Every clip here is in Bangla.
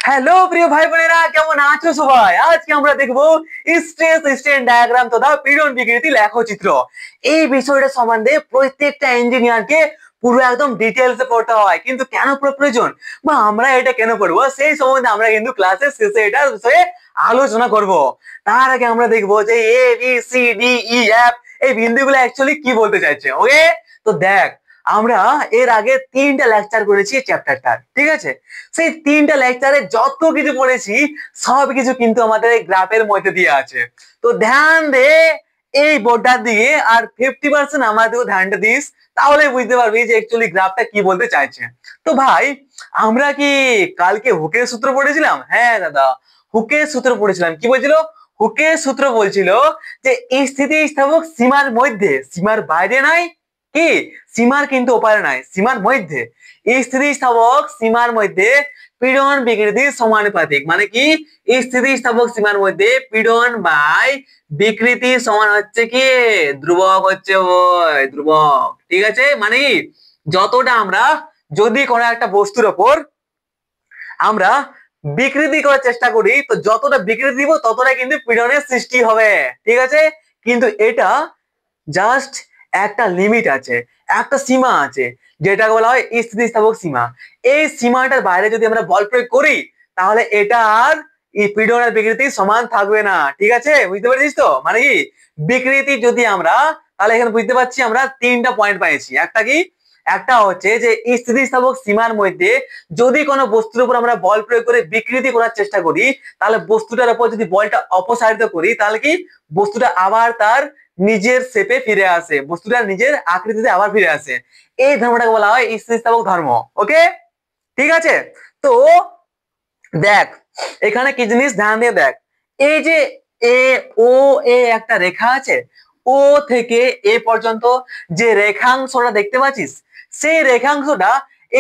হ্যালো প্রিয় ভাই বোনেরা, কেমন আছো সবাই? আজকে আমরা দেখবো স্ট্রেস স্ট্রেন ডায়াগ্রাম তথা পীড়ন বিকৃতি লেখচিত্র। এই বিষয়টা সম্বন্ধে প্রত্যেকটা ইঞ্জিনিয়ারকে পুরো একদম ডিটেলসে পড়তে হয়, কিন্তু কেন প্রয়োজন বা আমরা এটা কেন পড়বো সেই সম্বন্ধে আমরা কিন্তু ক্লাসের শেষে এটার বিষয়ে আলোচনা করব। তার আগে আমরা দেখবো যে A B C D E F এই বিন্দুগুলো অ্যাকচুয়ালি কি বলতে চাইছে। ওকে, তো দেখ, আমরা এর আগে 3টা লেকচার করেছি চ্যাপ্টারটার, ঠিক আছে? সেই 3টা লেকচারে যত কিছু পড়েছি সব কিছু কিন্তু আমাদের এই গ্রাফের মধ্যে দিয়ে আছে। তো ধ্যান দে এই বোর্ডটার দিকে, আর 50% আমাদেরও ধ্যানটা দিস, তাহলে বুঝতে পারবি যে অ্যাকচুয়ালি গ্রাফটা কি বলতে চাইছে। তো ভাই, আমরা কি কালকে হুকের সূত্র পড়েছিলাম? হ্যাঁ দাদা, হুকের সূত্র পড়েছিলাম। কি বলছিল? হুকের সূত্র বলছিল যে স্থিতিস্থাপক সীমার মধ্যে, সীমার বাইরে নাই, কি সীমার কিন্তু ওপারে নাই, সীমার মধ্যে স্থিতিস্থাপক সীমার মধ্যে পীড়ন বিকৃতির সমানুপাতিক। মানে কি, স্থিতিস্থাপক সীমার মধ্যে পীড়ন বাই বিকৃতি সমান হচ্ছে কি ধ্রুবক, হচ্ছে ওই ধ্রুবক। ঠিক আছে, মানে কি যতটা আমরা যদি কোনো একটা বস্তুর ওপর আমরা বিকৃতি করার চেষ্টা করি, তো যতটা বিকৃতি দিব ততটা কিন্তু পীড়নের সৃষ্টি হবে। ঠিক আছে, কিন্তু এটা জাস্ট একটা লিমিট আছে, একটা সীমা আছে, যেটাকে বলা হয় স্থিতিস্থাপক সীমা। এই সীমাটার বাইরে যদি আমরা বল প্রয়োগ করি তাহলে এটা আর এই পীড়ন আর বিকৃতি সমান থাকবে না। ঠিক আছে, বুঝতে পারছিস তো? মানে কি বিকৃতি যদি আমরা, তাহলে এখানে বুঝতে পারছি আমরা 3টা পয়েন্ট পাইছি। একটা কি, একটা হচ্ছে যে স্থিতিস্থাপক সীমার মধ্যে যদি কোনো বস্তুর উপর আমরা বল প্রয়োগ করে বিকৃতি করার চেষ্টা করি, তাহলে বস্তুটার উপর যদি বলটা অপসারিত করি তাহলে কি বস্তুটা আবার তার নিজের শেপে ফিরে আসে, বস্তুটা নিজের আকৃতিতে আবার ফিরে আসে। এই ধর্মটাকে বলা হয় স্থিতিস্থাপক ধর্ম। ওকে, ঠিক আছে। তো দেখ, এখানে কি জিনিস ধ্যান দিয়ে দেখ, এই যে এ ও এ একটা রেখা আছে, ও থেকে এ পর্যন্ত যে রেখাংশটা দেখতে পাচ্ছিস, সেই রেখাংশটা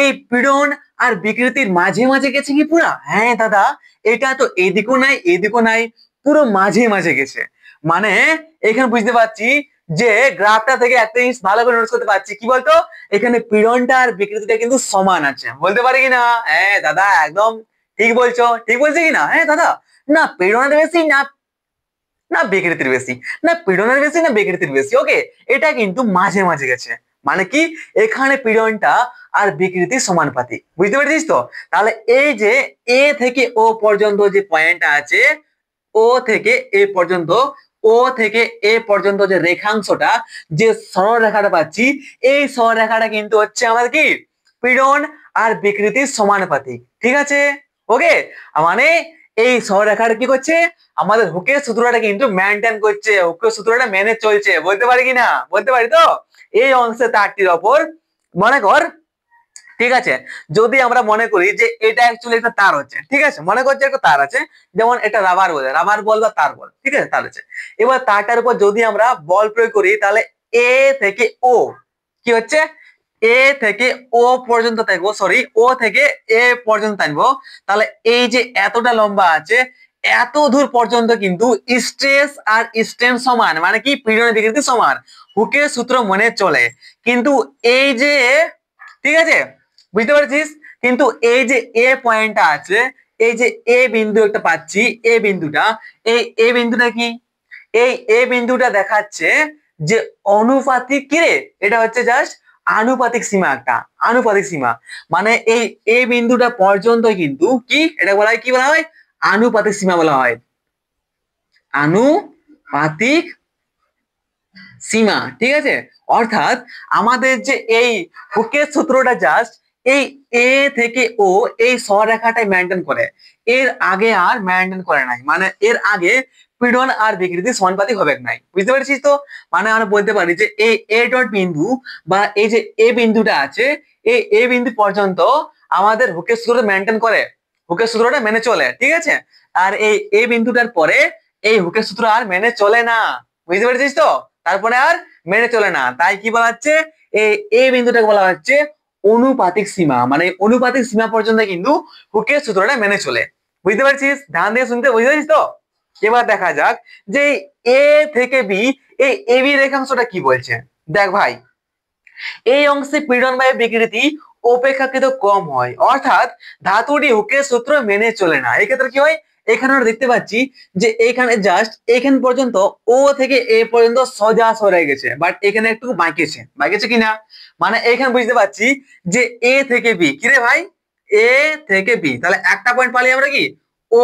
এই পীড়ন আর বিকৃতির মাঝে মাঝে গেছে কি পুরা? হ্যাঁ দাদা, এটা তো এদিকও নাই এদিকও নাই, পুরো মাঝে মাঝে গেছে। মানে এখানে বুঝতে পারছি যে গ্রাফটা থেকে একটা জিনিস ভালো করে নোটিস করতে পারছি, কি বলতো, এখানে পীড়নটা আর বিকৃতিটা কিন্তু সমান আছে। বলতে পারি কিনা? হ্যাঁ দাদা, একদম ঠিক বলছো। ঠিক বলছে কিনা? হ্যাঁ দাদা, না পীড়নের বেশি না না বিকৃতির বেশি, না পীড়নের বেশি না বিকৃতির বেশি। ওকে, এটা কিন্তু মাঝে মাঝে গেছে। মানে কি এখানে পীড়নটা আর বিকৃতি সমানুপাতিক। বুঝতে পেরেছিস তো? তাহলে এই যে এ থেকে ও পর্যন্ত যে পয়েন্টটা আছে, ও থেকে এ পর্যন্ত, ও থেকে এ পর্যন্ত যে রেখাংশটা, যে সরলরেখাটা পাচ্ছি, এই সরলরেখাটা কিন্তু হচ্ছে আমাদের কি পীড়ন আর বিকৃতির সমানুপাতিক। ঠিক আছে, ওকে, মানে এই সরলরেখাটা কি করছে, আমাদের হুকের সূত্রটা কিন্তু মেনটেন করছে, হুকের সূত্রটা মেনে চলছে। বলতে পারি কিনা? বলতে পারি তো? এই অংশে তারটির ওপর মনে কর, ঠিক আছে, যদি আমরা মনে করি যে এটা অ্যাকচুয়ালি একটা তার হচ্ছে, ঠিক আছে, মনে করছি একটা তার আছে, যেমন এটা রাবার বল, রাবার বল বা তার বল, ঠিক আছে, তার আছে। এবার তারটার উপর যদি আমরা বল প্রয়োগ করি তাহলে এ থেকে ও কি হচ্ছে, এ থেকে ও পর্যন্ত থাকবো, সরি, ও থেকে এ পর্যন্ত থাকবো। তাহলে এই যে এতটা লম্বা আছে, এত দূর পর্যন্ত কিন্তু স্ট্রেস আর স্ট্রেন সমান, মানে কি পীড়ন বিকৃতি সমান, হুকের সূত্র মনে চলে। কিন্তু এই যে, ঠিক আছে, বুঝতে পারছিস, কিন্তু এই যে এ পয়েন্টটা আছে, এই যে এ বিন্দু একটা পাচ্ছি, এ বিন্দুটা, এই এ বিন্দুটা কি, এই এ বিন্দুটা দেখাচ্ছে যে অনুপাতিক, কি রে, এটা হচ্ছে জাস্ট আনুপাতিক সীমা, একটা আনুপাতিক সীমা। মানে এই এ বিন্দুটা পর্যন্ত কিন্তু কি, এটা বলা হয়, কি বলা হয়, আনুপাতিক সীমা বলা হয়, আনুপাতিক সীমা। ঠিক আছে, অর্থাৎ আমাদের যে এই হুকের সূত্রটা জাস্ট এই এ থেকে ও এই সরলরেখাটাই মেনটেন করে, এর আগে আর মেনটেন করে নাই। মানে এর আগে পীড়ন আর বিকৃতি সমানুপাতিক হবে নাই। বুঝতে পারছিস তো? মানে আমরা বলতে পারি যে এই এ ডট বিন্দু বা এই যে এ বিন্দুটা আছে, এই এ বিন্দু পর্যন্ত আমাদের হুকের সূত্র মেনটেন করে, হুকের সূত্রটা মেনে চলে। ঠিক আছে, আর এই এ বিন্দুটার পরে এই হুকের সূত্র আর মেনে চলে না। বুঝতে পেরেছিস তো? তারপরে আর মেনে চলে না, তাই কি বলা হচ্ছে, এই বিন্দুটাকে বলা হচ্ছে অনুপাতিক সীমা। মানে অনুপাতিক সীমা পর্যন্ত কিন্তু হুকের সূত্রটা মেনে চলে। বুঝতে পারছিস? ধ্যান দিয়ে শুনতে, বুঝতে পারছিস তো? এবার দেখা যাক যে এ থেকে বি, এই এবি রেখাংশটা কি বলছে। দেখ ভাই, এই অংশে পীড়ন বায়ু বিকৃতি অপেক্ষাকৃত কম হয়, অর্থাৎ ধাতুটি হুকের সূত্র মেনে চলে না। এই ক্ষেত্রে কি হয়, এখানে আমরা দেখতে পাচ্ছি যে এখানে জাস্ট এখান পর্যন্ত ও থেকে এ পর্যন্ত সোজা সরে গেছে, বাট এখানে একটু বাঁকেছে কিনা, মানে এখানে বুঝতে পারছি যে এ থেকে বি, কি রে ভাই, এ থেকে বি, তাহলে একটা পয়েন্ট পালি আমরা কি, ও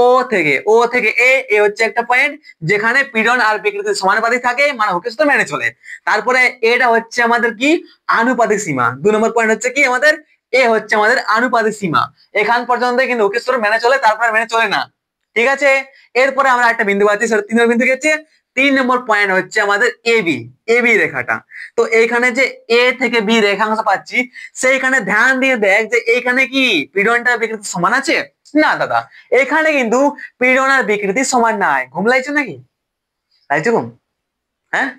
থেকে এ হচ্ছে একটা পয়েন্ট যেখানে পীড়ন আর বিকৃতি সমানুপাতিক থাকে, মানে হুকের সূত্র মেনে চলে। তারপরে এটা হচ্ছে আমাদের কি, আনুপাতিক সীমা। 2 নম্বর পয়েন্ট হচ্ছে কি আমাদের, এ হচ্ছে আমাদের আনুপাতিক সীমা। এখান পর্যন্ত কিন্তু হুকের সূত্র মেনে চলে, তারপরে মেনে চলে না। ঠিক আছে, এরপরে আমরা একটা বিন্দু পাচ্ছি, সেটা 3 নম্বর বিন্দু কি হচ্ছে, 3 নম্বর পয়েন্ট হচ্ছে আমাদের এবি রেখাটা। তো এইখানে যে এ থেকে বি রেখাংশ পাচ্ছি, সেইখানে ধ্যান দিয়ে দেখ যে এইখানে কি পীড়নটা বিকৃতি সমান আছে, না দাদা, এখানে কিন্তু পীড়ন আর বিকৃতি সমান নাই। ঘুম লাগছে নাকি, লাগছে ঘুম? হ্যাঁ,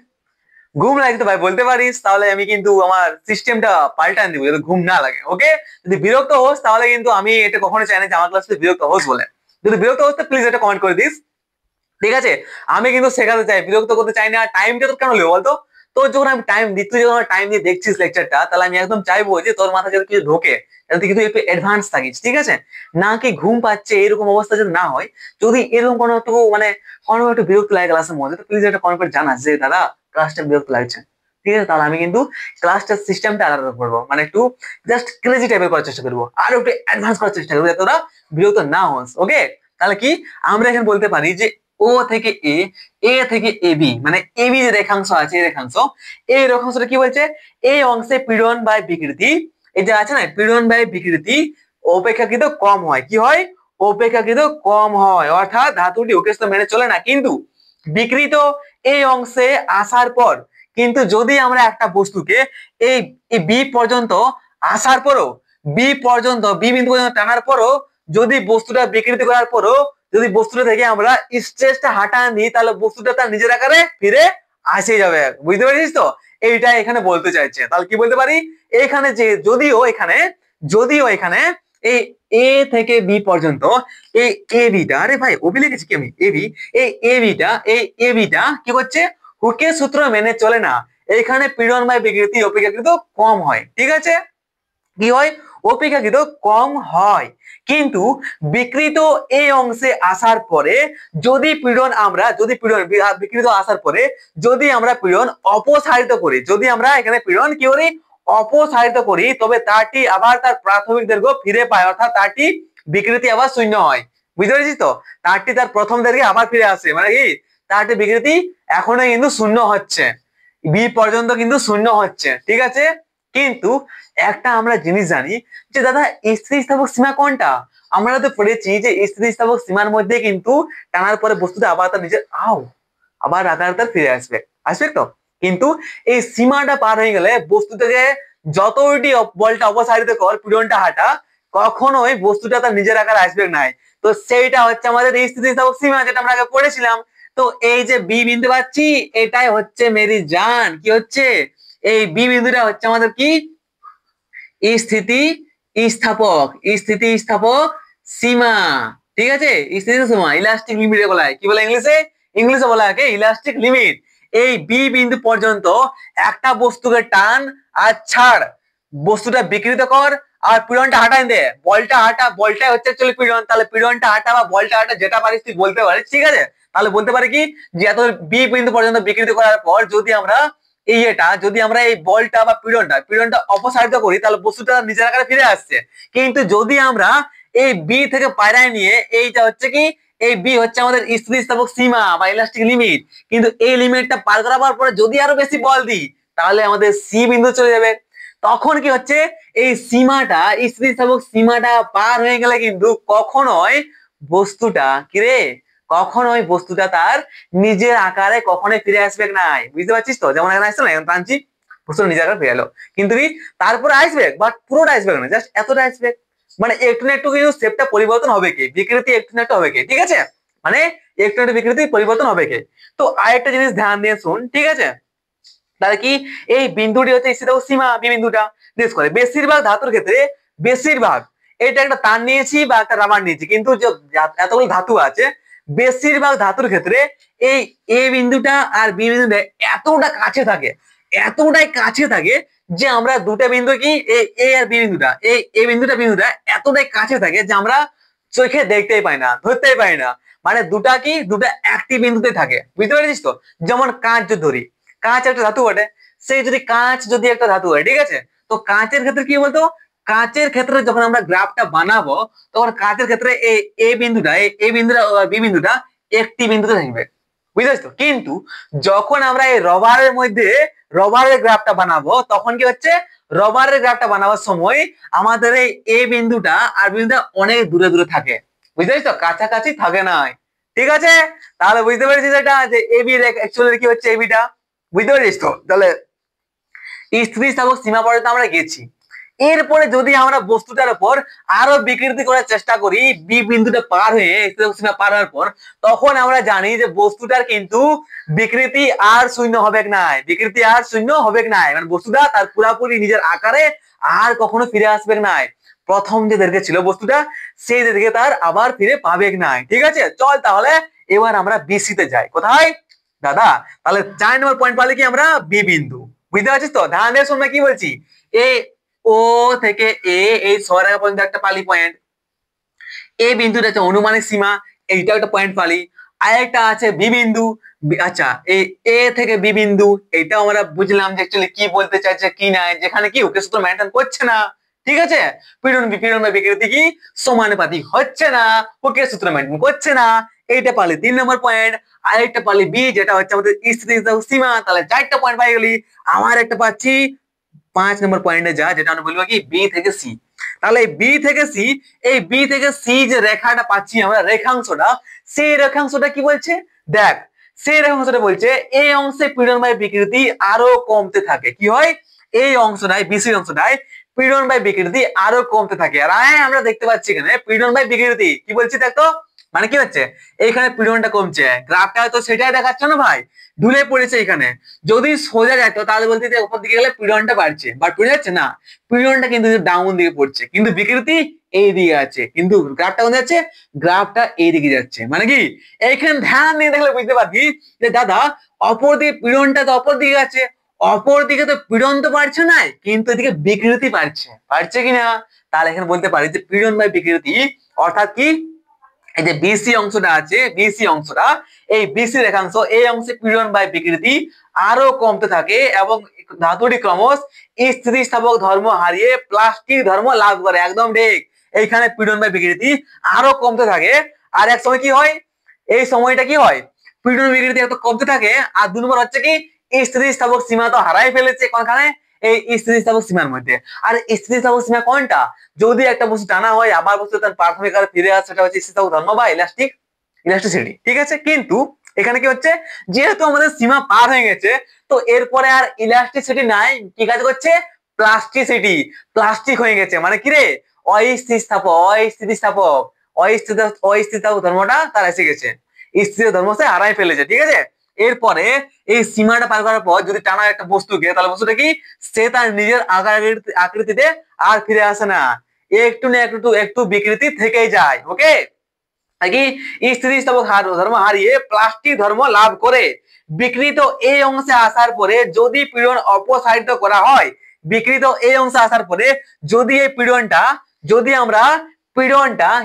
ঘুম লাগতো ভাই বলতে পারিস, তাহলে আমি কিন্তু আমার সিস্টেমটা পাল্টান দিব যাতে ঘুম না লাগে। ওকে, যদি বিরক্ত হোস তাহলে কিন্তু আমি এটা কখনো চাই না যে আমার ক্লাসে বিরক্ত হোস বলে। যদি বিরক্ত হোস তো প্লিজ এটা কমেন্ট করে দিস, ঠিক আছে? আমি কিন্তু শেখাতে চাই, বিরক্ত করতে চাই না। টাইমটা তোর কেন নেবো বলতো, তোর যখন আমি টাইম দিই, তুই যখন টাইম দিয়ে দেখছিস লেকচারটা, তাহলে আমি একদম চাইবো যে তোর মাথায় যাতে কিছু ঢোকে, যাতে কিন্তু একটু অ্যাডভান্স থাকিস, ঠিক আছে? না কি ঘুম পাচ্ছে এরকম অবস্থা যদি না হয়, যদি এরকম কোনো একটু মানে কোনো একটু বিরক্ত লাগে ক্লাসের মধ্যে, তো প্লিজ একটা কমেন্ট করে জানাস যে দাদা ক্লাসটা বিরক্ত লাগছে, ঠিক আছে? তাহলে আমি কিন্তু ক্লাসটার সিস্টেমটা আলাদা করবো, মানে একটু জাস্ট ক্রেজি টাইপের করার চেষ্টা করবো, আর একটু অ্যাডভান্স করার চেষ্টা করবো, যাতে তোরা বিরক্ত না হোস। ওকে, তাহলে কি আমরা এখানে বলতে পারি যে ও থেকে এ থেকে এবি, মানে এবি যে রেখাংশ আছে, এই রেখাংশটা কি বলছে, এই অংশে পীড়ন বাই বিকৃতি, এই যে আছে না, পীড়ন বাই বিকৃতি অপেক্ষাকৃত কম হয়। কি হয়, অপেক্ষাকৃত কম হয়, অর্থাৎ ধাতুটি হুকের সূত্র মেনে চলে না। কিন্তু বিকৃত এই অংশে আসার পর, কিন্তু যদি আমরা একটা বস্তুকে এই বি পর্যন্ত আসার পরও, বি বিন্দু পর্যন্ত টানার পরও, যদি বস্তুটা বিকৃতি করার পরও যদি বস্তুটা থেকে আমরা স্ট্রেসটা হাঁটান দিই, তাহলে বস্তুটা তার নিজের আকারে ফিরে আসে যাবে। বুঝতে পারছিস তো, এইটা এখানে বলতে চাইছে। তাহলে কি বলতে পারি, এখানে যে যদিও এখানে এই এ থেকে বি পর্যন্ত এই বিটা, আরে ভাই ওবি লিখেছি কি আমি, এই বিটা কি হচ্ছে, হুকের সূত্র মেনে চলে না। এখানে পীড়ন বাই বিকৃতি অপেক্ষাকৃত কম হয়, ঠিক আছে? কি হয়, অপেক্ষাকৃত কম হয়। কিন্তু বিকৃত এই অংশে আসার পরে যদি বিকৃত আসার পরে যদি আমরা পীড়ন অপসারিত করি, যদি আমরা এখানে পীড়ন কি করি, অপসারিত করি, তবে তারটি আবার তার প্রাথমিক দৈর্ঘ্য ফিরে পায়, অর্থাৎ তারটি বিকৃতি আবার শূন্য হয়। বুঝতে পেরেছিস তো, তারটি তার প্রথম দৈর্ঘ্যে আবার ফিরে আসে, মানে কি তারটি বিকৃতি এখনো কিন্তু শূন্য হচ্ছে, বি পর্যন্ত কিন্তু শূন্য হচ্ছে, ঠিক আছে? কিন্তু একটা আমরা জিনিস জানি যে দাদা স্থিতিস্থাপক সীমা কোনটা, আমরা তো পড়েছি যে স্থিতিস্থাপক সীমার মধ্যে কিন্তু টানার পরে বস্তুটা আবার তার নিজের আবার আকার তার ফিরে আসবে তো। কিন্তু এই সীমাটা পার হয়ে গেলে বস্তুটাকে যতটি বলটা অপসারিত কর, পীড়নটা হাঁটা, কখনোই বস্তুটা তার নিজের আকার আসবে নাই। তো সেইটা হচ্ছে আমাদের এই স্থিতিস্থাপক সীমা, যেটা আমরা আগে পড়েছিলাম। তো এই যে বি বিন্দু পাচ্ছি, এটাই হচ্ছে মেরি জান, কি হচ্ছে, এই বি বিন্দুটা হচ্ছে আমাদের কি, স্থিতিস্থাপক সীমা, ঠিক আছে? স্থিতিস্থাপক সীমা, ইলাস্টিক লিমিট বলা হয়, কি বলে ইংলিশে বলা হয় ইলাস্টিক লিমিট। এই বি বিন্দু পর্যন্ত একটা বস্তুকে টান আর ছাড়, বস্তুটা বিকৃত কর আর পীড়নটা হাঁটাই দে, বলটা হচ্ছে অ্যাকচুয়ালি পীড়ন, তাহলে পীড়নটা হাঁটা বা বলটা হাঁটা যেটা পারিস তুই বলতে পারিস, ঠিক আছে? তাহলে বলতে পারি কি, যে এত বি বিন্দু পর্যন্ত বিকৃত করার পর যদি আমরা এই বলটা বা পীড়নটা অপসারিত করি, তাহলে বস্তুটা নিজের আকারে ফিরে আসছে। কিন্তু যদি আমরা এই বি থেকে পায়রায় নিয়ে, এইটা হচ্ছে কি, এই বি হচ্ছে আমাদের স্থিতিস্থাপক সীমা বা ইলাস্টিক লিমিট, কিন্তু এই লিমিটটা পার করার পরে যদি আরো বেশি বল দিই, তাহলে আমাদের সি বিন্দু চলে যাবে। তখন কি হচ্ছে, এই স্থিতিস্থাপক সীমাটা পার হয়ে গেলে কিন্তু কখনোই বস্তুটা তার নিজের আকারে কখনোই ফিরে আসবে নাই। বুঝতে পারছিস তো, যেমন এখানে আসছে না, এখন টানছি বস্তু নিজের আকারে ফিরে এলো, কিন্তু তারপরে আসবে বাট পুরোটা আসবে না, জাস্ট এতটা আসবে, মানে একটু না একটু কিন্তু শেপটা পরিবর্তন হবে, কি বিকৃতি একটু না একটু হবে, কি ঠিক আছে? মানে একটু না একটু বিকৃতি পরিবর্তন হবে। কি তো আরেকটা জিনিস ধ্যান দিয়ে শুন, ঠিক আছে? তাহলে কি, এই বিন্দুটি হচ্ছে স্থিতিস্থাপক সীমা, বি বিন্দুটা জিজ্ঞেস করে। বেশিরভাগ ধাতুর ক্ষেত্রে, এটা একটা তার নিয়েছি বা একটা রাবার নিয়েছি, কিন্তু যে এতগুলো ধাতু আছে, বেশিরভাগ ধাতুর ক্ষেত্রে এই এ বিন্দুটা আর বি বিন্দুটা এতটাই কাছে থাকে যে আমরা দুটা বিন্দু কি এ আর বি বিন্দুটা এই বিন্দুটা এতটাই কাছে থাকে যে আমরা চোখে দেখতেই পাই না, ধরতেই পাই না। মানে দুটা কি দুটা একটি বিন্দুতে থাকে, বুঝতে পারছিস তো? যেমন কাঁচ যদি ধরি, কাঁচ একটা ধাতু বটে, সেই যদি কাঁচ যদি একটা ধাতু হয়, ঠিক আছে, তো কাঁচের ক্ষেত্রে কি বলতো, কাঁচের ক্ষেত্রে যখন আমরা গ্রাফটা বানাবো তখন কাঁচের ক্ষেত্রে এ বিন্দুটা বি বিন্দুটা একটি বিন্দুতে থাকবে, বুঝতে পারছিস তো? কিন্তু যখন আমরা এই রবারের গ্রাফটা বানাবো তখন কি হচ্ছে, রবারের গ্রাফটা বানাবার সময় আমাদের এই এ বিন্দুটা আর বিন্দুটা অনেক দূরে দূরে থাকে, বুঝতে পারছিস তো? কাছাকাছি থাকে না, ঠিক আছে? তাহলে বুঝতে পেরেছিস এটা যে এবি অ্যাকচুয়ালি কি হচ্ছে, এবিটা, বুঝতে পারছিস তো? তাহলে স্থিতিস্থাপক সীমা পর্যন্ত আমরা গেছি। এরপরে যদি আমরা বস্তুটার উপর আরো বিকৃতি করার চেষ্টা করি বি বিন্দুটা পার হয়ে স্থিতিস্থাপক সীমা পার হওয়ার পর, তখন আমরা জানি যে বস্তুটার কিন্তু বিকৃতি আর শূন্য হবে নাই, বিকৃতি আর শূন্য হবে নাই, মানে বস্তুটা তার পুরাপুরি নিজের আকারে আর কখনো ফিরে আসবে নাই। প্রথম যে দিকে ছিল বস্তুটা সেই দিকে তার আবার ফিরে পাবে নাই, ঠিক আছে? চল তাহলে এবার আমরা বিসি তে যাই। কোথায় দাদা? তাহলে 4 নম্বর পয়েন্ট পালে কি আমরা বি বিন্দু, বুঝতে পারছিস তো? ধ্যান দিয়ে শোন, কি বলছি, এ ও থেকে এ এই সরেখা পর্যন্ত একটা পালি পয়েন্ট, এই বিন্দুটা হচ্ছে অনুমানিক সীমা, এইটাও একটা পয়েন্ট পালি। আরেকটা আছে বি বিন্দু, আচ্ছা এই এ থেকে বি বিন্দু, এইটাও আমরা বুঝলাম যে অ্যাকচুয়ালি কি বলতে চাইছে কি নাই, যেখানে কি ওকে সূত্র মেনটেন করছে না, ঠিক আছে? পীড়ন বা বিকৃতি কি সমানুপাতিক হচ্ছে না, ওকে সূত্র মেনটেন করছে না, এইটা পালি 3 নম্বর পয়েন্ট। আরেকটা পালি বি, যেটা হচ্ছে আমাদের স্থিতিস্থাপক সীমা, তাহলে 4টা পয়েন্ট পাই গেলি। আমার একটা পাচ্ছি 5 নম্বর পয়েন্টে যা, যেটা আমরা বলবো কি বি থেকে সি। তাহলে এই বি থেকে সি যে রেখাটা পাচ্ছি আমরা, রেখাংশটা, সেই রেখাংশটা কি বলছে দেখ, সেই রেখাংশটা বলছে এই অংশে পীড়ন বাই বিকৃতি আরো কমতে থাকে। কি হয়? এই অংশটায়, বিসি অংশটায় পীড়ন বাই বিকৃতি আরো কমতে থাকে। আর আমরা দেখতে পাচ্ছি এখানে পীড়ন বাই বিকৃতি কি বলছি দেখতো, মানে কি হচ্ছে, এইখানে পীড়নটা কমছে, গ্রাফটা হয়তো সেটাই দেখাচ্ছে না ভাই, ঢুলে পড়েছে এখানে। যদি সোজা যেত তাহলে বলতে যে উপর দিকে গেলে পীড়নটা বাড়ছে, বাট পড়ে যাচ্ছে না, পীড়নটা কিন্তু ডাউন দিকে পড়ছে, কিন্তু বিকৃতি এই দিকে আছে, কিন্তু গ্রাফটা কোথায় যাচ্ছে, গ্রাফটা এই দিকে যাচ্ছে। মানে কি এইখানে ধ্যান দিয়ে দেখলে বুঝতে পারবি যে দাদা অপর দিকে পীড়নটা তো অপর দিকে আছে, অপর দিকে তো পীড়ন তো বাড়ছে না, কিন্তু এদিকে বিকৃতি বাড়ছে, পারছে কিনা? তাহলে এখানে বলতে পারি যে পীড়ন বাই বিকৃতি, অর্থাৎ কি এই যে বিসি অংশটা আছে, বিসি অংশটা, এই বিসি রেখাংশ, এই অংশে পীড়ন বাই বিকৃতি আরো কমতে থাকে এবং ধাতুটি ক্রমশ স্থিতিস্থাপক ধর্ম হারিয়ে প্লাস্টিক ধর্ম লাভ করে। একদম ঠিক, এইখানে পীড়ন বাই বিকৃতি আরো কমতে থাকে। আর এক সময় কি হয়, এই সময়টা কি হয়, পীড়ন বিকৃতি এত কমতে থাকে। আর 2 নম্বর হচ্ছে কি স্থিতিস্থাপক সীমা তো হারাই ফেলেছে কোনখানে, এই স্থিতিস্থাপক সীমার মধ্যে। আর স্থিতিস্থাপক সীমা কোনটা, যদি একটা বস্তু টানা হয় আবার বস্তু তার প্রাথমিক আকারে ফিরে আসে, সেটা হচ্ছে স্থিতিস্থাপক ধর্ম বা ইলাস্টিসিটি, ঠিক আছে? কিন্তু এখানে কি হচ্ছে, যেহেতু আমাদের সীমা পার হয়ে গেছে, তো এরপরে আর ইলাস্টিসিটি নাই, কি কাজ করছে, প্লাস্টিসিটি, প্লাস্টিক হয়ে গেছে। মানে কি রে, অস্থিতিস্থাপক ধর্মটা তার এসে গেছে, স্থির ধর্ম সে হারাই ফেলেছে, ঠিক আছে? এরপরে এই সীমাটা পার করার পর যদি টানা একটা বস্তুকে, তাহলে বস্তুটা কি, সে তার নিজের আকৃতিতে আর ফিরে আসে না, একটু না একটু বিকৃতি থেকেই যায়। ওকে, কি স্থিতিস্থাপক ধর্ম হারিয়ে প্লাস্টিক ধর্ম লাভ করে। বিকৃত এই অংশে আসার পরে যদি পীড়ন অপসারিত করা হয়, বিকৃত এই অংশে আসার পরে যদি এই পীড়নটা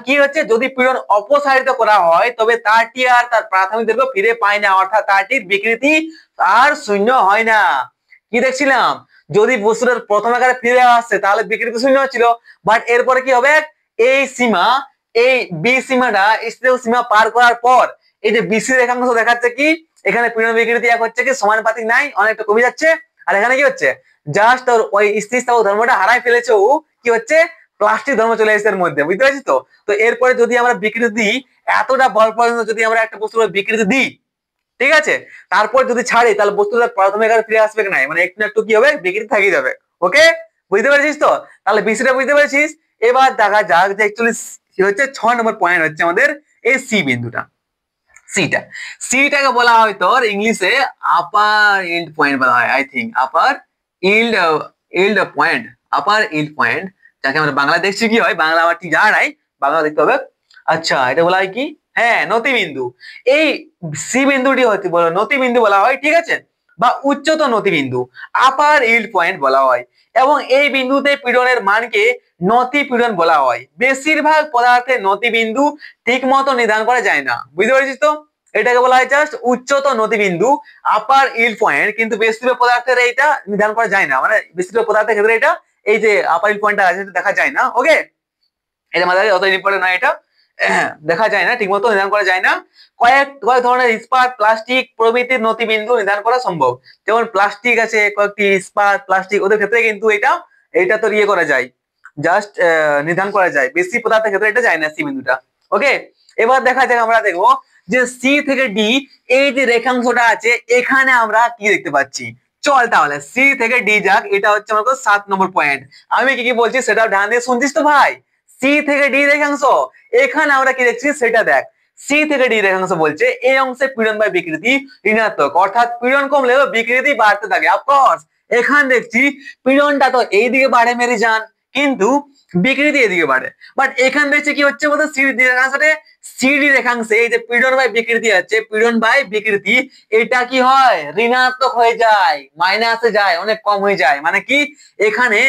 কি হচ্ছে, যদি পীড়ন অপসারিত করা হয় তবে তারটি আর তার প্রাথমিক দৈর্ঘ্য ফিরে পায় না, অর্থাৎ তারটির বিকৃতি আর শূন্য হয় না। কি দেখছিলাম, যদি বস্তুটার প্রথম আকারে ফিরে আসছে তাহলে বিকৃতি শূন্য ছিল, বাট এরপরে কি হবে, এই সীমা, এই বি সীমাটা স্থিতিস্থাপক সীমা পার করার পর এই যে বিসি রেখাংশ দেখাচ্ছে কি, এখানে পীড়ন বিকৃতি এক হচ্ছে কি সমানুপাতিক নাই, অনেকটা কমে যাচ্ছে। আর এখানে কি হচ্ছে, জাস্ট ওই স্থিতিস্থাপক ধর্মটা হারাই ফেলেছে, ও কি হচ্ছে, প্লাস্টিক ধর্ম চলে এসেছে এর মধ্যে, বুঝতে পারছিস তো? তো এরপরে যদি আমরা বিকৃতি দিই, এতটা বল পর্যন্ত যদি আমরা একটা বস্তুর বিকৃতি দিই, ঠিক আছে, তারপর যদি ছাড়ি তাহলে বস্তুটা প্রাথমিক আকারে ফিরে আসবে না, মানে একটু না একটু কি হবে, বিকৃতি থাকি যাবে। ওকে, বুঝতে পেরেছিস তো? তাহলে বিসিটা বুঝতে পেরেছিস। এবার দেখা যাক যে অ্যাকচুয়ালি হচ্ছে 6 নম্বর পয়েন্ট হচ্ছে আমাদের এই সি বিন্দুটা, সিটাকে বলা হয় তোর ইংলিশে আপার ইল্ড পয়েন্ট বলা হয়, I think upper yield point, যাকে আমরা বাংলা দেখছি কি হয়, বাংলা আমার ঠিক জানা নাই, বাংলা দেখতে হবে। আচ্ছা, এটা বলা হয় কি, হ্যাঁ নতি বিন্দু। এই সি বিন্দুটি হচ্ছে বলো নতি বিন্দু বলা হয়, ঠিক আছে? বা উচ্চতর নতিবিন্দু আপার ইল্ড পয়েন্ট বলা হয় এবং এই বিন্দুতে পীড়নের মানকে নতি পীড়ন বলা হয়। বেশিরভাগ পদার্থের নতিবিন্দু ঠিক মতো নির্ধারণ করা যায় না, বুঝতে পেরেছিস তো? এটাকে বলা হয় জাস্ট উচ্চতর নতিবিন্দু আপার ইল্ড পয়েন্ট, কিন্তু বেশিরভাগ পদার্থের এইটা নির্ধারণ করা যায় না, মানে বেশিরভাগ পদার্থের ক্ষেত্রে এটা এই যে আপার ইল্ড পয়েন্টটা আছে দেখা যায় না। ওকে, এটা মাথায় অত ইম্পর্টেন্ট নয়, এটা দেখা যায় না, ঠিক মতো নির্ধারণ করা যায় না। কয়েক ধরনের ইস্পাত প্লাস্টিক প্রভৃতির নতিবিন্দু নির্ধারণ করা সম্ভব, যেমন প্লাস্টিক আছে কয়েকটি ইস্পাত প্লাস্টিক, ওদের ক্ষেত্রে কিন্তু এটা তো ইয়ে করা যায়, জাস্ট নির্ধারণ করা যায়। বেশি পদার্থের ক্ষেত্রে এটা যায় না সি বিন্দুটা। ওকে, এবার দেখা যাক, আমরা দেখবো যে সি থেকে ডি এই যে রেখাংশটা আছে এখানে আমরা কি দেখতে পাচ্ছি। চল তাহলে সি থেকে ডি যাক, এটা হচ্ছে আমার 7 নম্বর পয়েন্ট। আমি কি কি বলছি সেটা ধ্যান দিয়ে শুনছিস তো ভাই? সি থেকে ডি রেখাংশ, এখানে আমরা কি দেখছি সেটা দেখ। সি থেকে ডি রেখাংশ বলছে এই অংশে পীড়ন বা বিকৃতি ঋণাত্মক, অর্থাৎ পীড়ন কমলে বিকৃতি বাড়তে থাকে। অফকোর্স এখানে দেখছি পীড়নটা তো এইদিকে বাড়ে মেরে যান, কিন্তু বিকৃতি এদিকে বাড়ে। বাট এখানে দেখছি কি হচ্ছে বলতে সিডি রেখাংশে, সিডি রেখাংশে এই যে পীড়ন বাই বিকৃতি আছে, পীড়ন বাই বিকৃতি এটা কি হয় ঋণাত্মক হয়ে যায়, মাইনাসে যায়, অনেক কম হয়ে যায়। মানে কি এখানে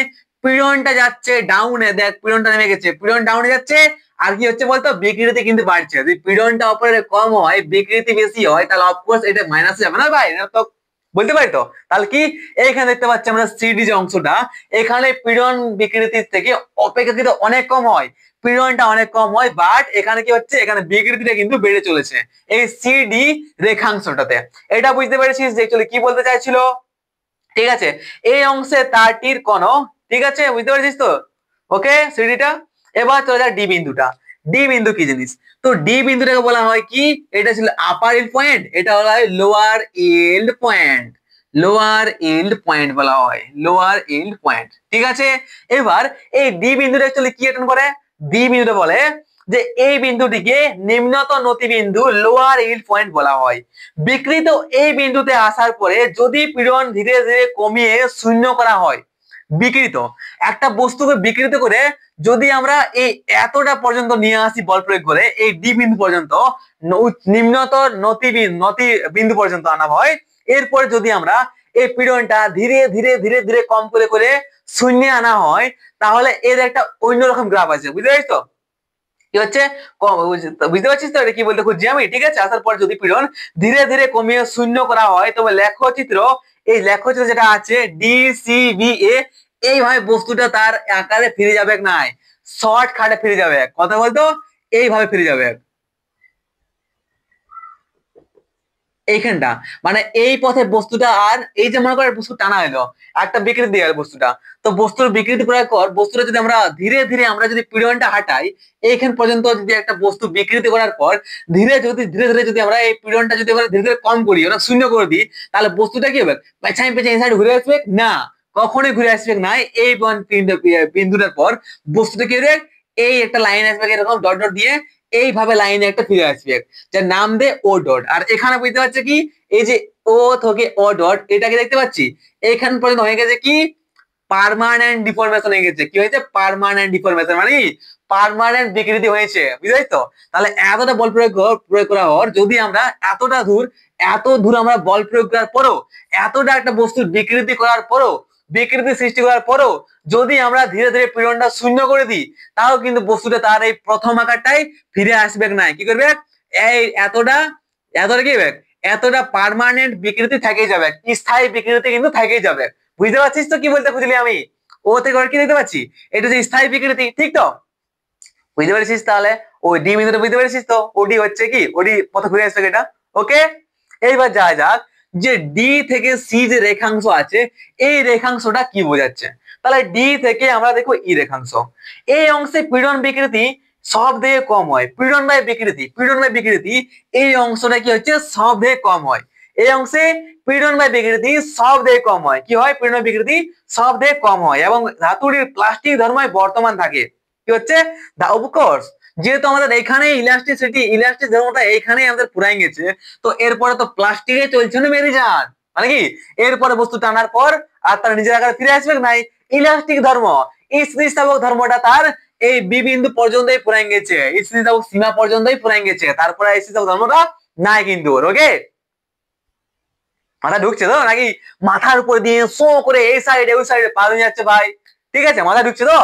পীড়নটা যাচ্ছে ডাউনে, দেখ পীড়নটা নেমে গেছে, পীড়ন ডাউনে যাচ্ছে, আর কি হচ্ছে বলতো বিকৃতি কিন্তু বাড়ছে। যদি পীড়নটা উপরে কম হয় বিকৃতি বেশি হয় তাহলে অফকোর্স এটা মাইনাসে যাবে না ভাই, ঋণাত্মক বলতে পারি তো। তাহলে কি এইখানে দেখতে পাচ্ছি আমরা সিডি যে অংশটা, এখানে পীড়ন বিকৃতির থেকে অপেক্ষাকৃত অনেক কম হয়, পীড়নটা অনেক কম হয়, বাট এখানে কি হচ্ছে এখানে বিকৃতিটা কিন্তু বেড়ে চলেছে এই সিডি রেখাংশটাতে। এটা বুঝতে পেরেছিস যে অ্যাকচুয়ালি কি বলতে চাইছিল? ঠিক আছে, এই অংশে তারটির কোণ, ঠিক আছে বুঝতে পারছিস তো? ওকে সিডিটা। এবার চলে যায় ডি বিন্দুটা। ডি বিন্দু কি জিনিস? তো ডি বিন্দুটাকে বলা হয় কি, এটা ছিল আপার ইল্ড পয়েন্ট, এটা বলা হয় lower yield point, lower yield point বলা হয়, লোয়ার ইল্ড পয়েন্ট। ঠিক আছে, এবার এই ডি বিন্দুটা অ্যাকচুয়ালি কি অ্যাটেন্ড করে? ডি বিন্দুটা বলে যে এই বিন্দুটিকে নিম্নতর নতিবিন্দু লোয়ার ইল্ড পয়েন্ট বলা হয়। বিকৃত এই বিন্দুতে আসার পরে যদি পীড়ন ধীরে ধীরে কমিয়ে শূন্য করা হয়, বিকৃত একটা বস্তুকে বিকৃত করে যদি আমরা এই এতটা পর্যন্ত নিয়ে আসি বল প্রয়োগ করে, এই ডি বিন্দু পর্যন্ত নিম্নতর নতি বিন্দু পর্যন্ত আনা হয়, এরপরে যদি আমরা এই পীড়নটা ধীরে ধীরে ধীরে ধীরে কম করে করে শূন্যে আনা হয়, তাহলে এর একটা অন্যরকম গ্রাফ আছে, বুঝতে পারছিস তো? কি হচ্ছে বুঝতে পারছিস তো এটা কি বলতে খুঁজছি আমি? ঠিক আছে, আসার পর যদি পীড়ন ধীরে ধীরে কমিয়ে শূন্য করা হয়, তবে লেখচিত্র, এই লেখচিত্র যেটা আছে ডি সি বি এ, এইভাবে বস্তুটা তার আকারে ফিরে যাবে, নাই শর্ট খাটে ফিরে যাবে, কথা বলতো এইভাবে ফিরে যাবে এইখানটা। মানে এই পথে বস্তুটা, আর এই যে মনে করে বস্তু টানা হলো একটা বিকৃতি দিয়ে গেল বস্তুটা, তো বস্তুর বিকৃতি করার পর বস্তুটা যদি আমরা ধীরে ধীরে আমরা যদি পীড়নটা হাঁটাই এইখান পর্যন্ত, যদি একটা বস্তু বিকৃতি করার পর ধীরে ধীরে যদি আমরা এই পীড়নটা যদি আমরা ধীরে ধীরে কম করি, ওরা শূন্য করে দিই, তাহলে বস্তুটা কি হবে পেছাই পেছাই এই সাইড ঘুরে আসবে না, কখনোই ঘুরে আসবে না। এই বিন্দুটার পর বস্তুটা কি হবে, এই একটা লাইন আসবে এরকম ডট ডট দিয়ে, এইভাবে লাইনে একটা ফিরে আসবে, যার নাম দে ও ডট। আর এখানে বুঝতে পারছে কি এই যে ও থেকে ও ডট এটাকে দেখতে পাচ্ছি, এইখান পর্যন্ত হয়ে গেছে কি পার্মানেন্ট ডিফরমেশন হয়ে গেছে। কি হয়েছে? পার্মানেন্ট ডিফরমেশন, মানে পার্মানেন্ট বিকৃতি হয়েছে, বুঝলি তো? তাহলে এতটা বল প্রয়োগ করা হওয়ার, যদি আমরা এত দূর আমরা বল প্রয়োগ করার পরও, এতটা একটা বস্তুর বিকৃতি করার পরও, বিকৃতি সৃষ্টি করার পরও যদি আমরা ধীরে ধীরে পীড়নটা শূন্য করে দিই, তাও কিন্তু বস্তুটা তার এই প্রথম আকারটাই ফিরে আসবে না। কি করবে? এই এতটা কি হবে, এতটা পার্মানেন্ট বিকৃতি থেকেই যাবে, স্থায়ী বিকৃতি কিন্তু থেকেই যাবে। বুঝতে পারছিস তো কি বলতে খুঁজলি আমি? ও থেকে কি দেখতে পাচ্ছি, এটা যে স্থায়ী বিকৃতি, ঠিক তো? বুঝতে পেরেছিস? তাহলে ওই ডি বিন্দুটা বুঝতে পেরেছিস তো? ওডি হচ্ছে কি, ওডি পথে ঘুরে আসবে এটা। ওকে, এইবার যা যাক যে ডি থেকে সি যে রেখাংশ আছে, এই রেখাংশটা কি বোঝাচ্ছে। তাহলে ডি থেকে আমরা দেখো ই রেখাংশ, এই অংশে পীড়ন বিকৃতি সব থেকে কম হয়, পীড়ন বাই বিকৃতি এই অংশটা কি হচ্ছে সব থেকে কম হয়, এই অংশে পীড়ন বাই বিকৃতি সব থেকে কম হয়। কি হয়? পীড়ন বিকৃতি সব থেকে কম হয় এবং ধাতুটির প্লাস্টিক ধর্মই বর্তমান থাকে। কি হচ্ছে? অফকোর্স যেহেতু আমাদের এখানে ইলাস্টিক ধর্মটা এইখানেই আমাদের পুরাই গেছে, তো এরপরে তো প্লাস্টিকে চলছে না মেরি যান, মানে কি এরপরে বস্তু টানার পর আর তার নিজের আকারে ফিরে আসবে নাই, ইলাস্টিক ধর্ম, স্থিতিস্থাপক ধর্মটা তার এই বি বিন্দু পর্যন্তই পুরাই গেছে, স্থিতিস্থাপক সীমা পর্যন্তই পুরাই গেছে, তারপরে স্থিতিস্থাপক ধর্মটা নাই কিন্তু। ওকে, মাথা ঢুকছে তো নাকি মাথার উপর দিয়ে শো করে এই সাইডে ওই সাইডে পা হয়ে যাচ্ছে ভাই? ঠিক আছে, মাথা ঢুকছে তো?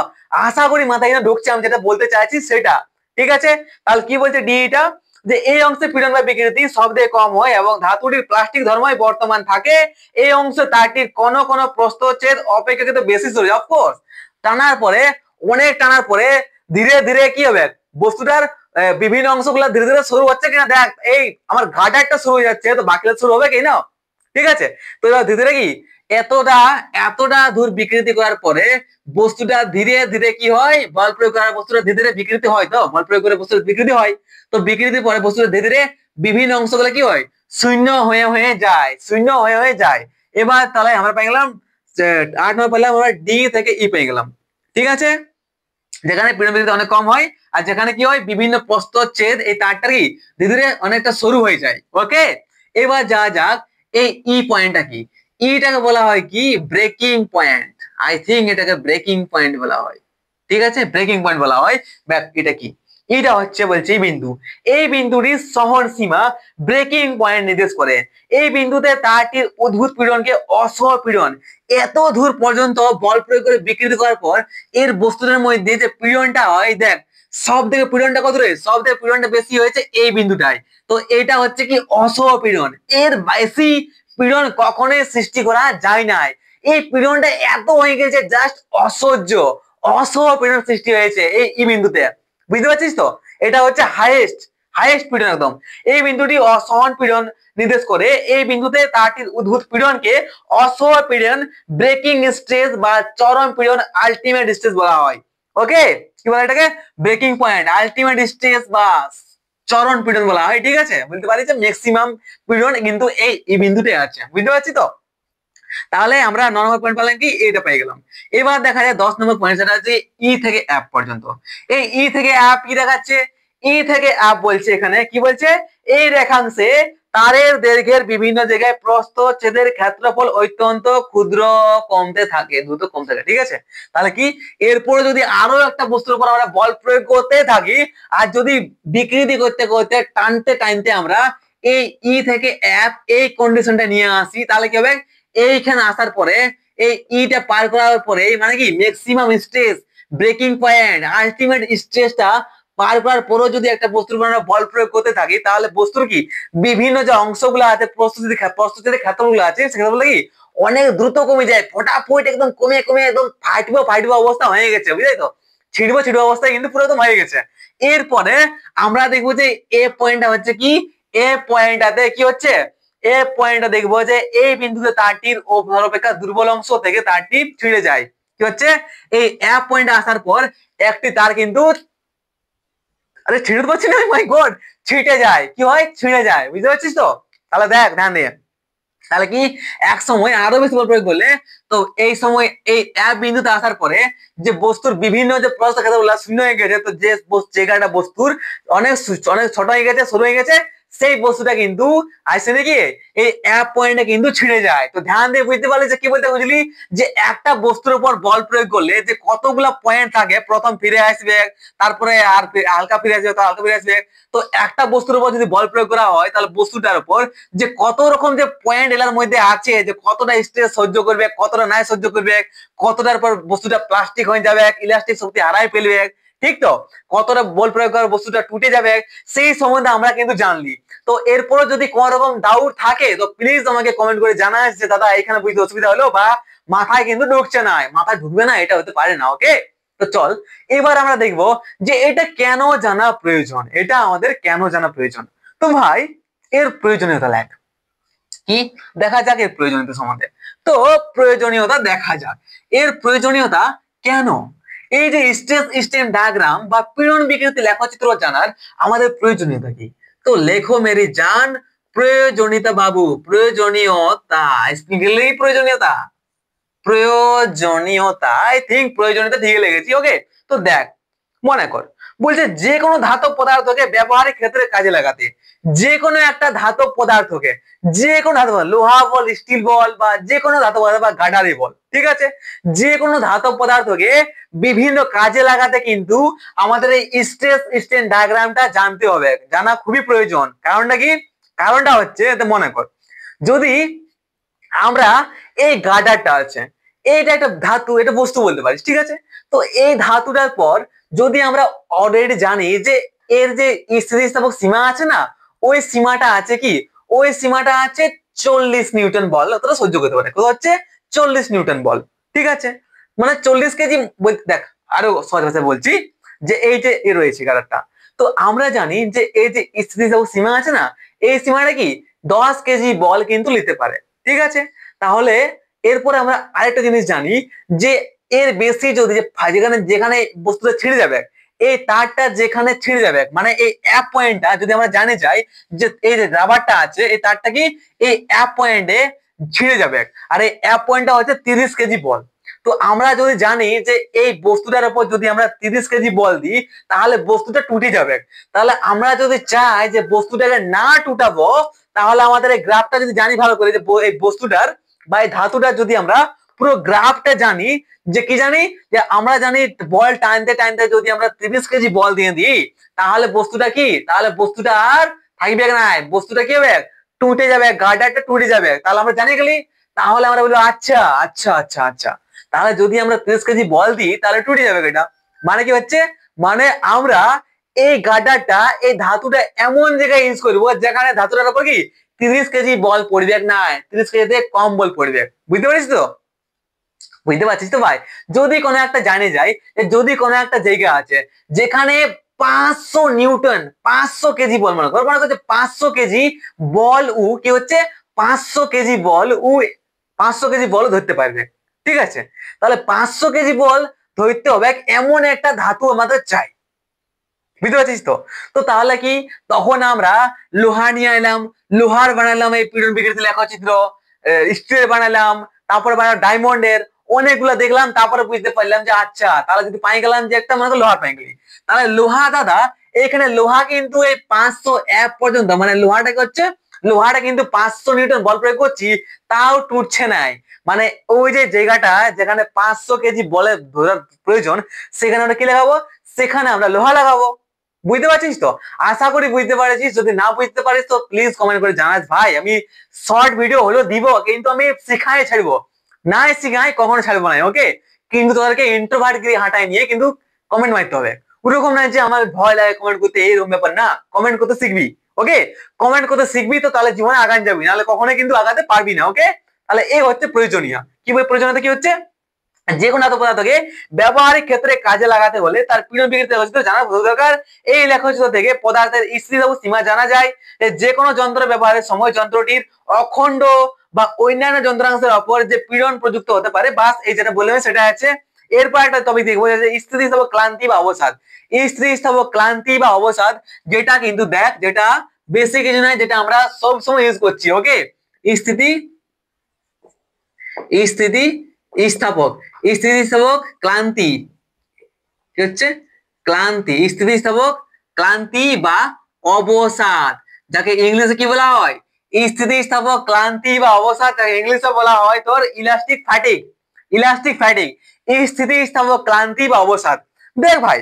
আশা করি মাথায় কিন্তু ঢুকছে, আমি যেটা বলতে চাইছি সেটা। ঠিক আছে, তাহলে কি বলছে ডিটা, যে এই অংশে পীড়ন বা বিকৃতি সবচেয়ে কম হয় এবং ধাতুটির প্লাস্টিক ধর্মই বর্তমান থাকে। এই অংশে তারটির কোন কোন প্রস্থচ্ছেদ অপেক্ষাকৃত বেশি সরে, অফকোর্স টানার পরে, অনেক টানার পরে ধীরে ধীরে কি হবে, বস্তুটার বিভিন্ন অংশগুলো ধীরে ধীরে শুরু হচ্ছে কিনা দেখ, এই আমার ঘাটা একটা শুরু হয়ে যাচ্ছে, তো বাকিটা শুরু হবে কি না? ঠিক আছে, তো এবার ধীরে ধীরে কি এতটা এতটা দূর বিকৃতি করার পরে বস্তুটা ধীরে ধীরে কি হয়, বল প্রয়োগ করার বস্তুটা ধীরে ধীরে বিকৃতি হয়, তো বল প্রয়োগ করে বস্তুটা বিকৃতি হয়, তো বিকৃতির পরে বস্তুটা ধীরে ধীরে বিভিন্ন অংশগুলো কি হয়, শূন্য হয়ে হয়ে যায়, শূন্য হয়ে হয়ে যায়। এবার তাহলে আমরা পেয়ে গেলাম 8 নম্বর পেলাম আমরা ডি থেকে ই পেয়ে গেলাম। ঠিক আছে, যেখানে পীড়ন বিকৃতি অনেক কম হয় আর যেখানে কি হয় বিভিন্ন প্রস্থচ্ছেদ এই তারটা কি ধীরে ধীরে অনেকটা সরু হয়ে যায়। ওকে, এবার যা যাক এই ই পয়েন্টটা কি, ইটাকে বলা হয় কি ব্রেকিং পয়েন্ট। আই থিঙ্ক এটাকে ব্রেকিং পয়েন্ট বলা হয়। ঠিক আছে, ব্রেকিং পয়েন্ট বলা হয়। এটা কি, এটা হচ্ছে বলছে এই বিন্দু, এই বিন্দুটির শহর সীমা ব্রেকিং পয়েন্ট নির্দেশ করে। এই বিন্দুতে তারটির উদ্ভূত পীড়নকে অসহ পীড়ন, এত দূর পর্যন্ত বল প্রয়োগ করে বিকৃতি করার পর এর বস্তুটার মধ্যে যে পীড়নটা হয়, দেখ সব থেকে পীড়নটা কত রে, সব থেকে পীড়নটা বেশি হয়েছে এই বিন্দুটায়, তো এটা হচ্ছে কি অসহ পীড়ন, এর বেশি পীড়ন কখনোই সৃষ্টি করা যায় না। এই পীড়নটা এত হয়ে গেছে জাস্ট অসহ্য, অসহ পীড়ন সৃষ্টি হয়েছে এই বিন্দুতে, বুঝতে পারছিস তো? এটা হচ্ছে হাইয়েস্ট হাইয়েস্ট পীড়ন একদম। এই বিন্দুটি অসহন পীড়ন নির্দেশ করে। এই বিন্দুতে তারটির উদ্ভূত পীড়নকে অসহ পীড়ন, ব্রেকিং স্ট্রেস বা চরম পীড়ন, আলটিমেট স্ট্রেস বলা হয়। ওকে, কি বলে এটাকে, ব্রেকিং পয়েন্ট, আলটিমেট স্ট্রেস বা চরম পীড়ন বলা হয়। ঠিক আছে, বলতে পারি যে ম্যাক্সিমাম পীড়ন কিন্তু এই বিন্দুতে আছে, বুঝতে পারছি তো? তাহলে আমরা 9 নম্বর পয়েন্ট পেলাম কি, এটা পেয়ে গেলাম। এবার দেখা যায় 10 নম্বর পয়েন্ট, সেটা হচ্ছে ই থেকে অ্যাপ পর্যন্ত। এই ই থেকে অ্যাপ কি দেখাচ্ছে, ই থেকে অ্যাপ বলছে এখানে কি বলছে, এই রেখাংশে তারের দৈর্ঘ্যের বিভিন্ন জায়গায় প্রস্থচ্ছেদের ক্ষেত্রফল অত্যন্ত ক্ষুদ্র কমতে থাকে, দ্রুত কমতে থাকে। ঠিক আছে, তাহলে কি এরপরে যদি আরো একটা বস্তুর উপর আমরা বল প্রয়োগ করতে থাকি আর যদি বিকৃতি করতে করতে টানতে টানতে আমরা এই ই থেকে অ্যাপ এই কন্ডিশনটা নিয়ে আসি, তাহলে কি হবে, এইখানে আসার পরে এই ইটা পার করার পরে মানে কি maximum stress, breaking point, ultimate স্ট্রেসটা পার করার পরেও যদি একটা বস্তুর উপর আমরা বল প্রয়োগ করতে থাকি, তাহলে বস্তুর কি বিভিন্ন যে অংশগুলো আছে, প্রস্তুতি ক্ষেত্রগুলো আছে, সেগুলো কি অনেক দ্রুত কমে যায়, ফটাফট একদম কমে কমে একদম ফাটবো অবস্থা হয়ে গেছে, বুঝলি তো? ছিটবো অবস্থা কিন্তু পুরো একদম হয়ে গেছে। এরপরে আমরা দেখবো যে এ পয়েন্টটা হচ্ছে কি, এ পয়েন্টটাতে কি হচ্ছে, এ পয়েন্টটা দেখবো যে এই বিন্দুতে তারটির অপেক্ষা দুর্বল অংশ থেকে তারটি ছিঁড়ে যায়। কি হচ্ছে, এই এ পয়েন্টে আসার পর একটি তার কিন্তু, আরে ছিঁড়ে পাচ্ছি না, মাই গড, ছিটে যায়, কি হয়, ছিঁড়ে যায়, বুঝতে পারছিস তো? তাহলে দেখ ধ্যান দিয়ে, তাহলে কি এক সময় আরো বেশি বল প্রয়োগ করলে, তো এই সময় এই এক বিন্দুতে আসার পরে যে বস্তুর বিভিন্ন যে প্রস্থ ক্ষেত্রগুলো শূন্য হয়ে গেছে, তো যে জায়গাটা বস্তুর অনেক অনেক ছোট হয়ে গেছে, সরু হয়ে গেছে, সেই বস্তুটা কিন্তু আসছে নাকি এই এক পয়েন্টে কিন্তু ছিঁড়ে যায়। তো ধ্যান দিয়ে বুঝতে পারলি যে কি বলতে বুঝলি, যে একটা বস্তুর উপর বল প্রয়োগ করলে যে কতগুলা পয়েন্ট থাকে, প্রথম ফিরে আসবে, তারপরে আর হালকা ফিরে আসবে, হালকা ফিরে আসবে। তো একটা বস্তুর উপর যদি বল প্রয়োগ করা হয়, তাহলে বস্তুটার উপর যে কত রকম যে পয়েন্ট এলার মধ্যে আছে, যে কতটা স্ট্রেস সহ্য করবে, কতটা নাই সহ্য করবে, কতটার পর বস্তুটা প্লাস্টিক হয়ে যাবে, ইলাস্টিক শক্তি হারাই ফেলবে, ঠিক তো, কতটা বল প্রয়োগ করে বস্তুটা টুটে যাবে, সেই সম্বন্ধে আমরা কিন্তু জানলি। তো এরপর যদি কোন রকম ডাউট থাকে তো প্লিজ আমাকে কমেন্ট করে জানাস যে দাদা এখানে বুঝতে অসুবিধা হলো বা মাথায় কিন্তু ঢুকছে না, মাথায় ঢুকবে না, এটা হতে পারে না। ওকে, তো চল এবার আমরা দেখবো যে এটা কেন জানা প্রয়োজন, এটা আমাদের কেন জানা প্রয়োজন। তো ভাই এর প্রয়োজনীয়তা লেখ কি, দেখা যাক এর প্রয়োজনীয়তা সম্বন্ধে। তো প্রয়োজনীয়তা দেখা যাক, এর প্রয়োজনীয়তা কেন, এই যে স্ট্রেস স্ট্রেন ডায়াগ্রাম বা পীড়ন বিকৃতি লেখচিত্র জানার আমাদের প্রয়োজনীয়তা কি। তো লেখো মেরি জান, প্রয়োজনীয়তা বাবু, প্রয়োজনীয়তা, প্রয়োজনীয়তা, প্রয়োজনীয়তা, আই থিঙ্ক প্রয়োজনীয়তা ঠিক লেগেছি। ওকে, তো দেখ মনে কর, বলছে যে কোনো ধাতব পদার্থকে ব্যবহারিক ক্ষেত্রে কাজে লাগাতে, যে কোনো একটা ধাতব পদার্থকে, যে কোনো ধাতব, লোহা বল, স্টিল বল, বা যে কোনো ধাতব পদার্থ বা গাডারি বল, ঠিক আছে, যে কোনো ধাতব পদার্থকে বিভিন্ন কাজে লাগাতে কিন্তু আমাদের এই স্ট্রেস স্ট্রেন ডায়াগ্রামটা জানতে হবে, জানা খুবই প্রয়োজন। কারণটা কি, কারণটা হচ্ছে মনে কর, যদি আমরা এই গার্ডারটা আছে, এইটা একটা ধাতু, এটা বস্তু বলতে পারিস, ঠিক আছে। তো এই ধাতুটার পর যদি আমরা অলরেডি জানি যে এর যে স্থিতিস্থাপক সীমা আছে না, ওই সীমাটা আছে কি, ওই সীমাটা আছে 40 নিউটন বল অতটা সহ্য করতে পারে। কত হচ্ছে? 40 নিউটন বল, ঠিক আছে। মানে 40 কেজি দেখ, আরো সহজ ভাষায় বলছি, যে এই যে এ রয়েছে গার্ডারটা, তো আমরা জানি যে এই যে স্থিতিস্থাপক সীমা আছে না, এই সীমাটা কি 10 কেজি বল কিন্তু নিতে পারে, ঠিক আছে। তাহলে এরপরে আমরা আরেকটা জিনিস জানি যে এর বেশি যদি যেখানে যেখানে বস্তুটা ছিঁড়ে যাবে, এই তারটা যেখানে ছিঁড়ে যাবে, মানে এই অ্যাপ পয়েন্টটা যদি আমরা জানি যাই যে এই যে রাবারটা আছে, এই তারটা কি এই অ্যাপ পয়েন্টে ছিঁড়ে যাবে, আর এই অ্যাপ পয়েন্টটা হচ্ছে 30 কেজি বল। তো আমরা যদি জানি যে এই বস্তুটার উপর যদি আমরা 30 কেজি বল দিই তাহলে বস্তুটা টুটে যাবে। তাহলে আমরা যদি চাই যে বস্তুটাকে না টুটাবো, তাহলে আমাদের এই গ্রাফটা যদি জানি ভালো করে, যে এই বস্তুটার বা এই ধাতুটার যদি আমরা পুরো গ্রাফটা জানি, যে কি জানি, যে আমরা জানি বল টানতে টানতে যদি আমরা 30 কেজি বল দিয়ে দিই তাহলে বস্তুটা কি, তাহলে বস্তুটা আর থাকবে না, বস্তুটা কি হবে, টুটে যাবে, গার্ডারটা টুটে যাবে। তাহলে আমরা জানি গেলি, তাহলে আমরা বলবো আচ্ছা আচ্ছা আচ্ছা আচ্ছা, তাহলে যদি আমরা 30 কেজি বল দিই তাহলে টুটে যাবে এটা। মানে কি হচ্ছে, মানে আমরা এই গার্ডারটা, এই ধাতুটা এমন জায়গায় ইউজ করবো যেখানে ধাতুটার উপর কি 30 কেজি বল পড়বে না, 30 কেজিতে কম বল পড়বে। বুঝতে পারিস তো? বুঝতে পারছিস তো ভাই? যদি কোনো একটা জানে যায়, যদি কোনো একটা জায়গা আছে যেখানে 500 নিউটন, 500 কেজি বল, মনে করছে 500 কেজি বল উ কি হচ্ছে, 500 কেজি বল উ 500 কেজি বল ধরতে পারবে, ঠিক আছে। তাহলে 500 কেজি বল ধরতে হবে এমন একটা ধাতু আমাদের চাই। বুঝতে পারছিস তো? তো তাহলে কি, তখন আমরা লোহা নিয়ে এলাম, লোহার বানালাম এই পীড়ন বিকৃতি লেখচিত্র, স্টিলের বানালাম, তারপরে বানালাম ডায়মন্ডের, অনেকগুলো দেখলাম, তারপরে বুঝতে পারলাম যে আচ্ছা, তাহলে যদি পাই গেলাম যে একটা মানে লোহার পাই গেলি, তাহলে লোহা দাদা, এখানে লোহা কিন্তু এই 500 অ্যাপ পর্যন্ত, মানে লোহাটা কি হচ্ছে, লোহাটা কিন্তু 500 নিউটন বল প্রয়োগ করছি, তাও টুটছে নাই। মানে ওই যে জায়গাটা যেখানে 500 কেজি বলের ধরার প্রয়োজন, সেখানে আমরা কি লাগাবো, সেখানে আমরা লোহা লাগাবো। বুঝতে পারছিস তো? আশা করি বুঝতে পারছিস। যদি না বুঝতে পারিস তো প্লিজ কমেন্ট করে জানাস ভাই, আমি শর্ট ভিডিও হলো দিব, কিন্তু আমি শিখাই ছাড়বো, না শিখাই কখনো ছাড়বো না, ওকে। কিন্তু তোদেরকে ইন্ট্রোভার্ট গিয়ে হাঁটায় নিয়ে কিন্তু কমেন্ট মারতে হবে। ওরকম নয় যে আমার ভয় লাগে কমেন্ট করতে, এইরকম ব্যাপার না, কমেন্ট করতে শিখবি, ওকে। কমেন্ট করতে শিখবি তো তাহলে জীবনে আগান যাবি, নাহলে কখনো কিন্তু আগাতে পারবি না, ওকে। তাহলে এই হচ্ছে প্রয়োজনীয়, কি প্রয়োজনীয়তা কি হচ্ছে, যে কোনো ধাতু পদার্থকে ব্যবহারিক ক্ষেত্রে কাজে লাগাতে হলে তার পীড়ন বিকৃতি লেখচিত্র জানা দরকার। এই লেখচিত্র থেকে পদার্থের স্থিতিস্থাপক সীমা জানা যায়। যে কোনো যন্ত্র ব্যবহারের সময় যন্ত্রটির অখণ্ড বা অন্যান্য যন্ত্রাংশের উপর যে পীড়ন প্রযুক্ত হতে পারে, বাস এই যেটা বললাম সেটা আছে। এরপর একটা টপিক দেখবো, স্থিতিস্থাপক ক্লান্তি বা অবসাদ। স্থিতিস্থাপক ক্লান্তি বা অবসাদ, যেটা কিন্তু দেখ, যেটা বেশি কিছু নয়, যেটা আমরা সব সময় ইউজ করছি, ওকে। স্থিতি স্থিতি স্থাপক, স্থিতিস্থাপক ক্লান্তি, কি হচ্ছে, ক্লান্তি, স্থিতিস্থাপক ক্লান্তি বা অবসাদ, যাকে ইংলিশে কি বলা হয়, স্থিতিস্থাপক ক্লান্তি বা অবসাদ, যাকে ইংলিশে বলা হয় তোর ইলাস্টিক ফ্যাটিক। ইলাস্টিক ফ্যাটিক, স্থিতিস্থাপক ক্লান্তি বা অবসাদ। দেখ ভাই,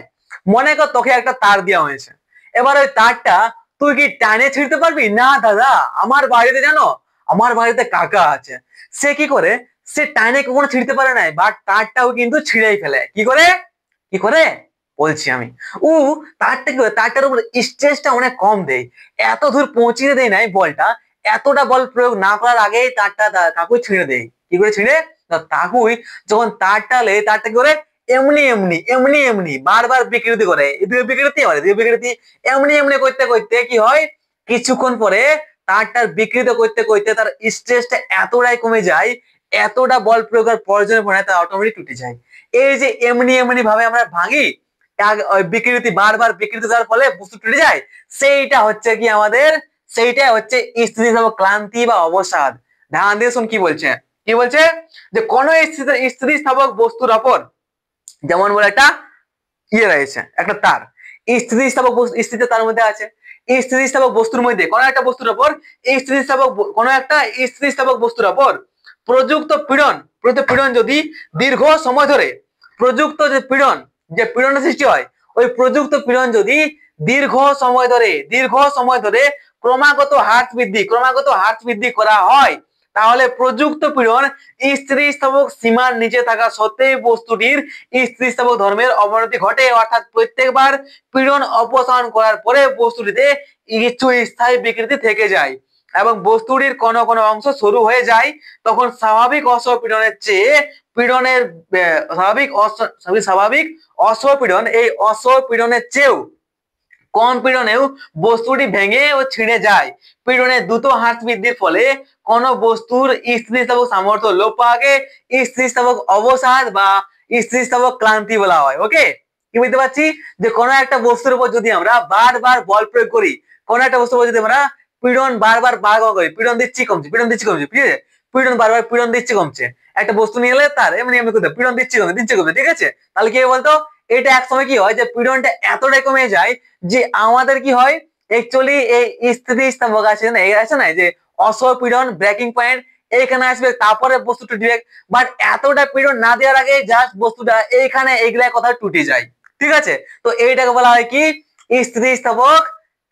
মনে কর তোকে একটা তার দেওয়া হয়েছে, এবার ওই তারটা তুই কি টানে ছিঁড়তে পারবি? না দাদা, আমার বাড়িতে জানো, আমার বাড়িতে কাকা আছে, সে কি করে, সে টানে কখনো ছিঁড়তে পারে না, বাট তারটাও কিন্তু ছিঁড়েই ফেলে। কি করে, কি করে বলছি আমি, ও তারটা কি করে, তারটার উপর স্ট্রেসটা অনেক কম দেয়, এত দূর পৌঁছে দেয় নাই বলটা, এতটা বল প্রয়োগ না করার আগেই তারটা কাকুই ছিঁড়ে দেয়। কি করে ছিঁড়ে, কাকুই যখন তার টালে, তারটা কি করে, এমনি এমনি এমনি এমনি বারবার বিকৃতি করে, বিকৃতি হয়, বিকৃতি এমনি এমনি করতে করতে কি হয়, কিছুক্ষণ পরে তারটার বিকৃত করতে করতে তার স্ট্রেসটা এতটাই কমে যায়, এতটা বল প্রয়োগের প্রয়োজন পড়ে না, তা অটোমেটিক টুটে যায়। এই যে এমনি এমনি ভাবে আমরা ভাঙি, বিকৃতি বারবার বিকৃতি করার ফলে বস্তু টুটে যায়, সেইটা হচ্ছে কি আমাদের, সেইটা হচ্ছে স্থিতিস্থাপক ক্লান্তি বা অবসাদ। ধ্যান দিয়ে শুন কি বলছে, কি বলছে, যে কোন স্থিতিস্থাপক বস্তুর ওপর, যেমন বলে একটা ইয়ে রয়েছে, একটা তার, স্থিতিস্থাপক স্থিতি তার মধ্যে আছে, এই স্থিতিস্থাপক বস্তুর মধ্যে কোন একটা বস্তুর উপর, এই স্থিতিস্থাপক কোন একটা স্থিতিস্থাপক বস্তুর উপর প্রযুক্ত পীড়ন, পীড়ন যদি দীর্ঘ সময় ধরে, প্রযুক্ত যে পীড়ন, যে পীড়নের সৃষ্টি হয়, ওই প্রযুক্ত পীড়ন যদি দীর্ঘ সময় ধরে ক্রমাগত হ্রাস বৃদ্ধি করা হয়, তাহলে প্রযুক্ত পীড়ন স্থিতিস্থাপক সীমার নিচে থাকা সত্ত্বেও বস্তুটির স্থিতিস্থাপক ধর্মের অবনতি ঘটে, অর্থাৎ প্রত্যেকবার পীড়ন অপসারণ করার পরে বস্তুটিতে কিছু স্থায়ী বিকৃতি থেকে যায় এবং বস্তুটির কোন কোন অংশ সরু হয়ে যায়। তখন স্বাভাবিক অশ্বপীড়নের চেয়ে পীড়নের স্বাভাবিক অশ্বপীড়ন এই অশ্বপীড়নের চেয়েও কম পীড়নেও বস্তুটি ভেঙে ও ছিঁড়ে যায়। পীড়নের দ্রুত হ্রাস বৃদ্ধির ফলে কোন বস্তুর স্থিতিস্থাপক সামর্থ্য লোপ পাওয়াকে স্থিতিস্থাপক অবসাদ বা স্থিতিস্থাপক ক্লান্তি বলা হয়। ওকে, কি বুঝতে পারছি যে কোন একটা বস্তুর উপর যদি আমরা বারবার বল প্রয়োগ করি, কোন একটা বস্তুর উপর যদি আমরা পীড়ন বারবার করি, পীড়ন দিচ্ছি কমছে, পীড়ন দিচ্ছি কমছে, ঠিক আছে, পীড়ন বারবার পীড়ন দিচ্ছি কমছে, একটা বস্তু নিয়ে এলে তার এমনি এমনি করতে পীড়ন দিচ্ছি কমছে, দিচ্ছি কমছে, ঠিক আছে, তাহলে কি বলতো এটা এক সময় কি হয় যে পীড়নটা এতটাই কমে যায় যে আমাদের কি হয় অ্যাকচুয়ালি এই স্থিতিস্থাপক আছে না, এই আছে না যে অস্বপীড়ন ব্রেকিং পয়েন্ট এইখানে আসবে, তারপরে বস্তুটা ডিরেক্ট, বাট এতটা পীড়ন না দেওয়ার আগে জাস্ট বস্তুটা এইখানে এইগুলা কথা টুটে যায়, ঠিক আছে। তো এইটাকে বলা হয় কি স্থিতিস্থাপক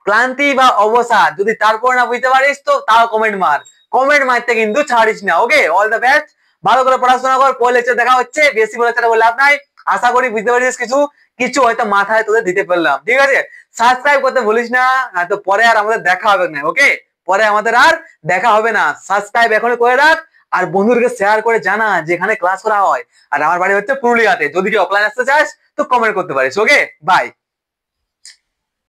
ক্লান্তি বা অবসাদ। যদি তারপর না বুঝতে পারিস তো তাও কমেন্ট মার, কমেন্ট মারতে কিন্তু ছাড়িস না। ওকে, অল দ্য বেস্ট, ভালো করে পড়াশোনা কর, পরে লেকচার দেখা হচ্ছে, বেশি বলে বলে লাভ নাই। আশা করি বুঝতে পারছিস কিছু কিছু হয়তো মাথায় তোদের দিতে পারলাম, ঠিক আছে। সাবস্ক্রাইব করতে ভুলিস না, তো পরে আর আমাদের দেখা হবে না। ওকে, পরে আমাদের আর দেখা হবে না, সাবস্ক্রাইব এখনই করে রাখ আর বন্ধুদেরকে শেয়ার করে জানা যেখানে ক্লাস করা হয়। আর আমার বাড়ি হচ্ছে পুরুলিয়াতে, যদি কেউ অফলাইন আসতে চাস তো কমেন্ট করতে পারিস। ওকে, বাই।